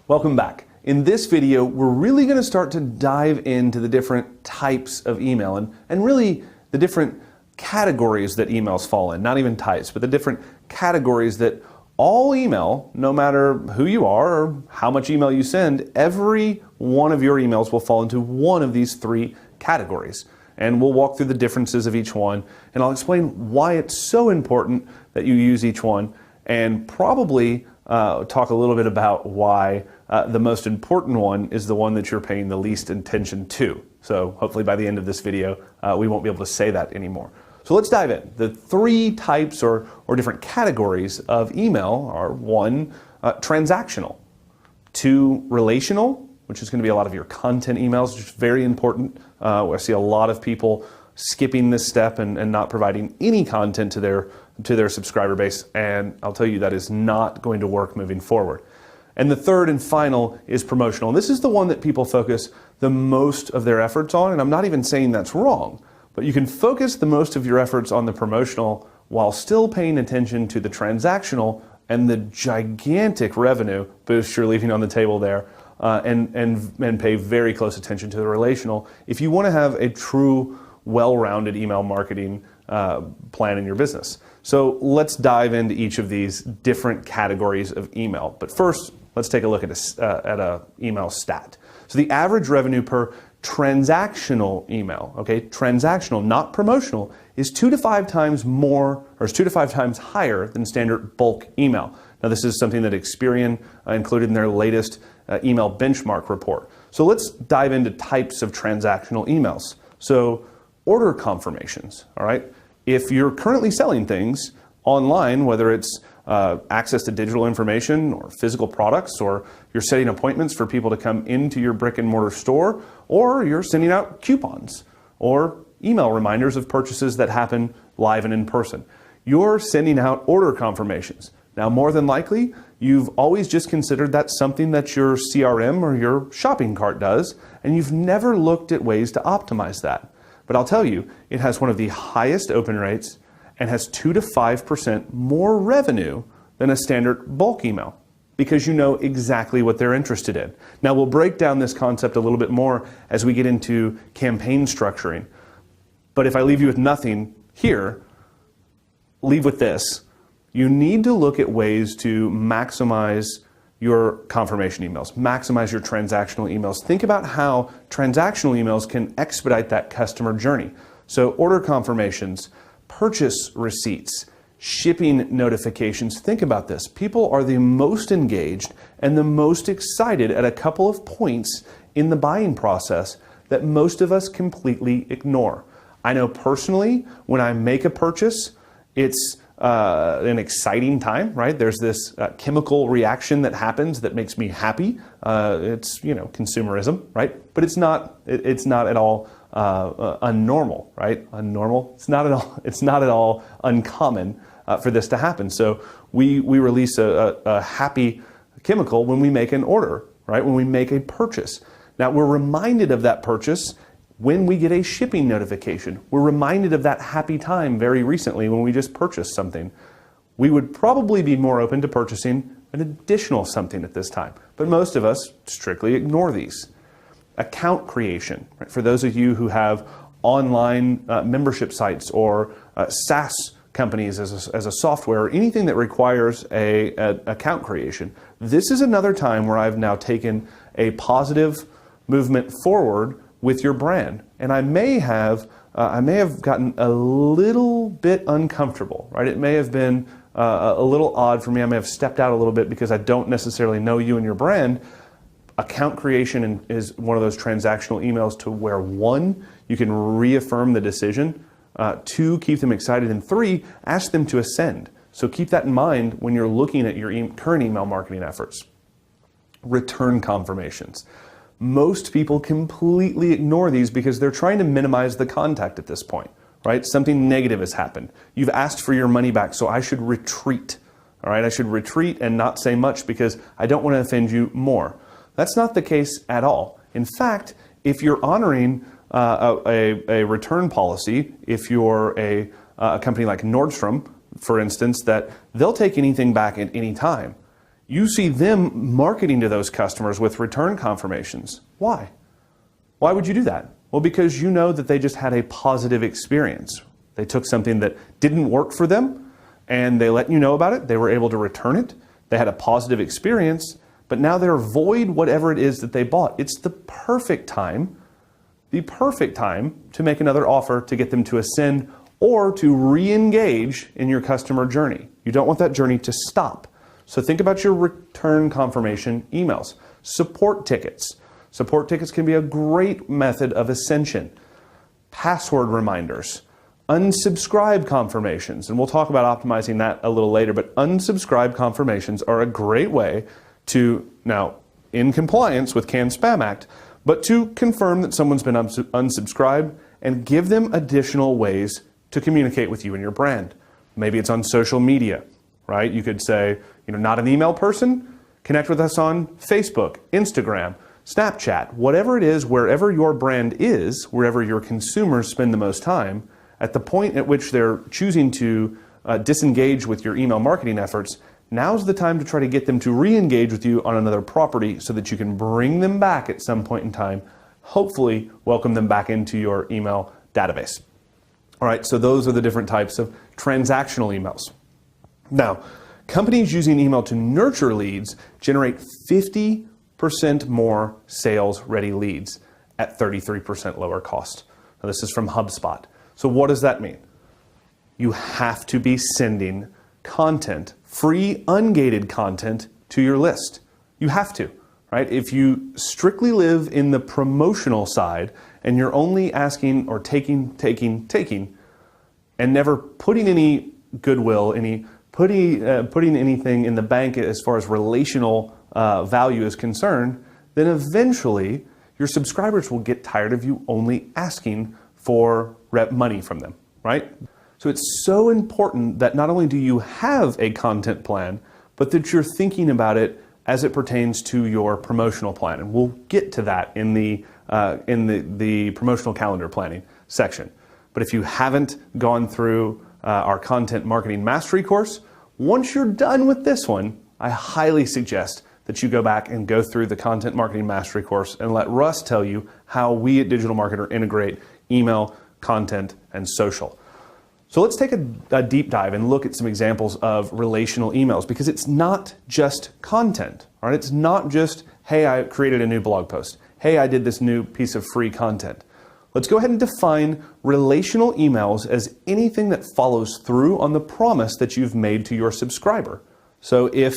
Welcome back. In this video, we're really going to start to dive into the different types of email and really the different categories that emails fall in. Not even types, but the different categories that all email, no matter who you are or how much email you send, every one of your emails will fall into one of these three categories. And we'll walk through the differences of each one, and I'll explain why it's so important that you use each one, and probably talk a little bit about why the most important one is the one that you're paying the least attention to. So hopefully by the end of this video, we won't be able to say that anymore. So let's dive in. The three types or different categories of email are: one, transactional; two, relational, which is going to be a lot of your content emails, which is very important. I see a lot of people skipping this step and not providing any content to their subscriber base, and I'll tell you that is not going to work moving forward. And the third and final is promotional. And this is the one that people focus the most of their efforts on, and I'm not even saying that's wrong, but you can focus the most of your efforts on the promotional while still paying attention to the transactional and the gigantic revenue boost you're leaving on the table there, and pay very close attention to the relational if you want to have a true, well-rounded email marketing plan in your business. So let's dive into each of these different categories of email. But first, let's take a look at a email stat. So the average revenue per transactional email, okay, transactional, not promotional, is 2 to 5 times more, or is 2 to 5 times higher than standard bulk email. Now, this is something that Experian included in their latest email benchmark report. So let's dive into types of transactional emails. So order confirmations, all right? If you're currently selling things online, whether it's access to digital information or physical products, or you're setting appointments for people to come into your brick and mortar store, or you're sending out coupons or email reminders of purchases that happen live and in person, you're sending out order confirmations. Now, more than likely, you've always just considered that something that your CRM or your shopping cart does, and you've never looked at ways to optimize that. But I'll tell you, it has one of the highest open rates and has 2 to 5% more revenue than a standard bulk email, because you know exactly what they're interested in. Now, we'll break down this concept a little bit more as we get into campaign structuring. But if I leave you with nothing here, leave with this. You need to look at ways to maximize your confirmation emails, maximize your transactional emails. Think about how transactional emails can expedite that customer journey. So order confirmations, purchase receipts, shipping notifications. Think about this. People are the most engaged and the most excited at a couple of points in the buying process that most of us completely ignore. I know personally, when I make a purchase, it's an exciting time, right? There's this chemical reaction that happens that makes me happy. It's, consumerism, right? But it's not at all unnormal, right? Unnormal. It's not at all uncommon for this to happen. So we release a happy chemical when we make an order, right? When we make a purchase. Now, we're reminded of that purchase when we get a shipping notification. We're reminded of that happy time very recently when we just purchased something. We would probably be more open to purchasing an additional something at this time, but most of us strictly ignore these. Account creation, right? For those of you who have online membership sites or SaaS companies as a software, or anything that requires a account creation, this is another time where I've now taken a positive movement forward with your brand, and I may have gotten a little bit uncomfortable, right? It may have been a little odd for me. I may have stepped out a little bit because I don't necessarily know you and your brand. Account creation is one of those transactional emails to where, 1, you can reaffirm the decision, 2, keep them excited, and 3, ask them to ascend. So keep that in mind when you're looking at your current email marketing efforts. Return confirmations. Most people completely ignore these because they're trying to minimize the contact at this point, right? Something negative has happened. You've asked for your money back, so I should retreat, all right? I should retreat and not say much because I don't want to offend you more. That's not the case at all. In fact, if you're honoring a return policy, if you're a company like Nordstrom, for instance, that they'll take anything back at any time, You see them marketing to those customers with return confirmations. Why? Why would you do that? Well, because you know that they just had a positive experience. They took something that didn't work for them and they let you know about it. They were able to return it. They had a positive experience, but now they're void whatever it is that they bought. It's the perfect time to make another offer to get them to ascend or to re-engage in your customer journey. You don't want that journey to stop. So think about your return confirmation emails. Support tickets. Support tickets can be a great method of ascension. Password reminders. Unsubscribe confirmations. And we'll talk about optimizing that a little later, but unsubscribe confirmations are a great way to, now in compliance with CAN-SPAM Act, but to confirm that someone's been unsubscribed and give them additional ways to communicate with you and your brand. Maybe it's on social media, right? You could say, not an email person, connect with us on Facebook, Instagram, Snapchat, whatever it is, wherever your brand is, wherever your consumers spend the most time, at the point at which they're choosing to disengage with your email marketing efforts, now's the time to try to get them to re-engage with you on another property so that you can bring them back at some point in time, hopefully welcome them back into your email database. All right, so those are the different types of transactional emails. Now, companies using email to nurture leads generate 50% more sales-ready leads at 33% lower cost. Now, this is from HubSpot. So what does that mean? You have to be sending content, free, ungated content to your list. You have to, right? If you strictly live in the promotional side and you're only asking or taking, and never putting any goodwill, putting anything in the bank as far as relational value is concerned, then eventually your subscribers will get tired of you only asking for money from them, right? So it's so important that not only do you have a content plan, but that you're thinking about it as it pertains to your promotional plan. And we'll get to that in the promotional calendar planning section. But if you haven't gone through our content marketing mastery course, once you're done with this one, I highly suggest that you go back and go through the content marketing mastery course and let Russ tell you how we at Digital Marketer integrate email, content, and social. So let's take a deep dive and look at some examples of relational emails, because it's not just content, all right? It's not just, hey, I created a new blog post. Hey, I did this new piece of free content. Let's go ahead and define relational emails as anything that follows through on the promise that you've made to your subscriber. So if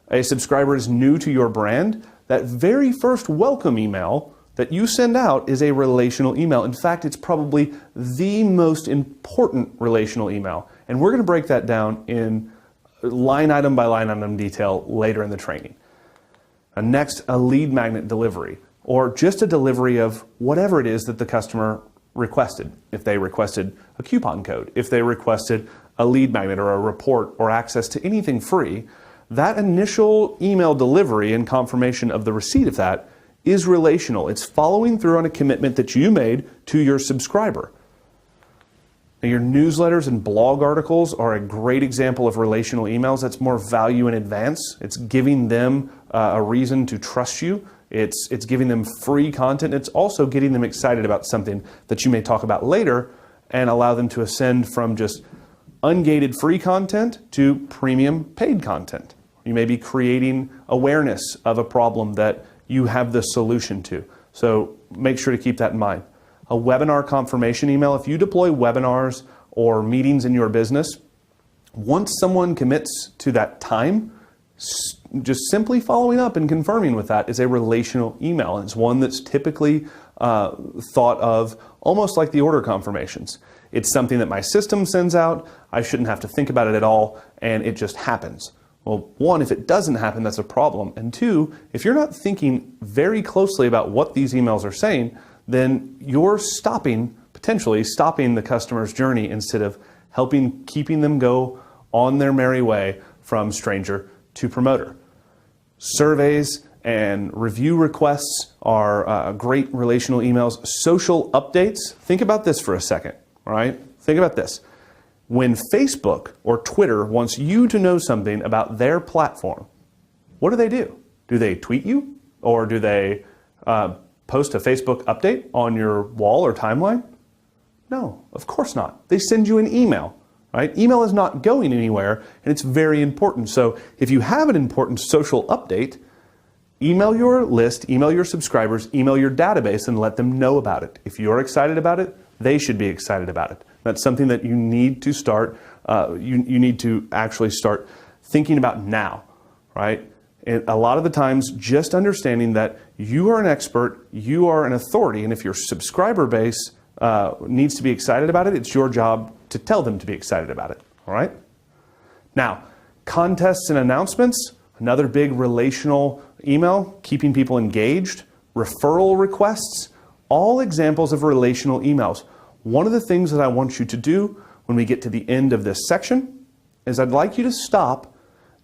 a subscriber is new to your brand, that very first welcome email that you send out is a relational email. In fact, it's probably the most important relational email. And we're going to break that down in line item by line item detail later in the training. Next, a lead magnet delivery, or just a delivery of whatever it is that the customer requested. If they requested a coupon code, if they requested a lead magnet or a report or access to anything free, that initial email delivery and confirmation of the receipt of that is relational. It's following through on a commitment that you made to your subscriber. Now, your newsletters and blog articles are a great example of relational emails. That's more value in advance. It's giving them a reason to trust you. It's giving them free content. It's also getting them excited about something that you may talk about later and allow them to ascend from just ungated free content to premium paid content. You may be creating awareness of a problem that you have the solution to. So make sure to keep that in mind. A webinar confirmation email, if you deploy webinars or meetings in your business, once someone commits to that time, just simply following up and confirming with that is a relational email. And it's one that's typically thought of almost like the order confirmations. It's something that my system sends out. I shouldn't have to think about it at all, and it just happens. Well, one, if it doesn't happen, that's a problem. And two, if you're not thinking very closely about what these emails are saying, then you're potentially stopping the customer's journey instead of keeping them go on their merry way from stranger to promoter. Surveys and review requests are great relational emails. Social updates, think about this for a second, all right? Think about this. When Facebook or Twitter wants you to know something about their platform, what do? Do they tweet you? Or do they post a Facebook update on your wall or timeline? No, of course not. They send you an email, right? Email is not going anywhere, and it's very important. So if you have an important social update, email your list, email your subscribers, email your database, and let them know about it. If you're excited about it, they should be excited about it. That's something that you need to start, you need to actually start thinking about now, right? And a lot of the times, just understanding that you are an expert, you are an authority, and if your subscriber base needs to be excited about it, it's your job to tell them to be excited about it, all right? Now, contests and announcements, another big relational email, keeping people engaged, referral requests, all examples of relational emails. One of the things that I want you to do when we get to the end of this section is I'd like you to stop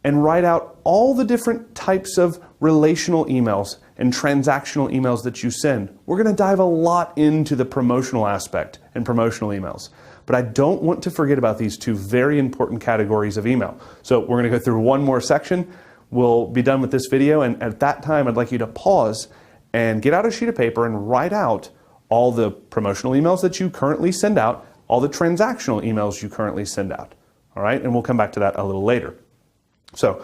and write out all the different types of relational emails and transactional emails that you send. We're going to dive a lot into the promotional aspect and promotional emails, but I don't want to forget about these two very important categories of email. So we're going to go through one more section. We'll be done with this video, and at that time I'd like you to pause and get out a sheet of paper and write out all the promotional emails that you currently send out, all the transactional emails you currently send out. All right, and we'll come back to that a little later. So,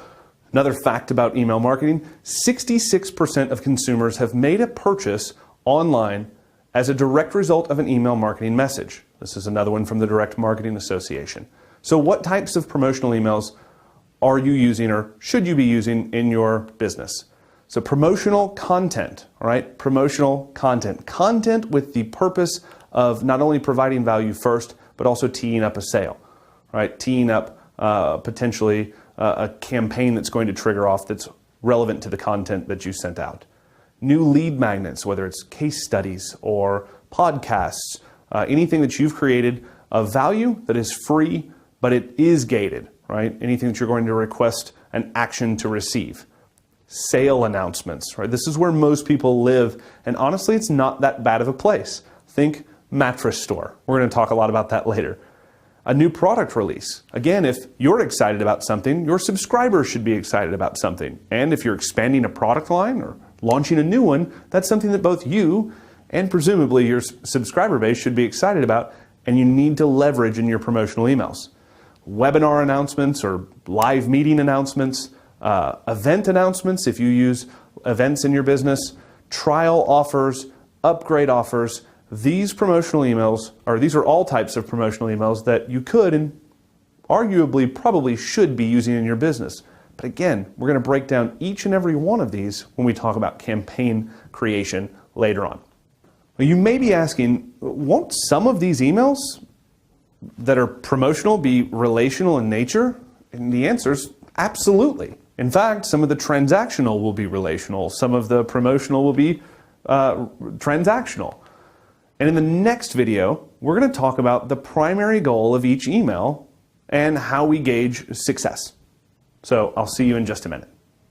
another fact about email marketing, 66% of consumers have made a purchase online as a direct result of an email marketing message. This is another one from the Direct Marketing Association. So what types of promotional emails are you using or should you be using in your business? So promotional content, all right? Promotional content. Content with the purpose of not only providing value first, but also teeing up a sale, right? Teeing up potentially a campaign that's going to trigger off that's relevant to the content that you sent out. New lead magnets, whether it's case studies or podcasts, anything that you've created of value that is free, but it is gated, right? Anything that you're going to request an action to receive. Sale announcements, right? This is where most people live, and honestly, it's not that bad of a place. Think mattress store. We're going to talk a lot about that later. A new product release. Again, if you're excited about something, your subscribers should be excited about something. And if you're expanding a product line or launching a new one, that's something that both you and presumably your subscriber base should be excited about, and you need to leverage in your promotional emails. Webinar announcements or live meeting announcements, event announcements if you use events in your business, trial offers, upgrade offers. These promotional emails, or these are all types of promotional emails that you could and arguably probably should be using in your business. But again, we're going to break down each and every one of these when we talk about campaign creation later on. Well, you may be asking, won't some of these emails that are promotional be relational in nature? And the answer is absolutely. In fact, some of the transactional will be relational. Some of the promotional will be transactional. And in the next video, we're going to talk about the primary goal of each email and how we gauge success. So I'll see you in just a minute.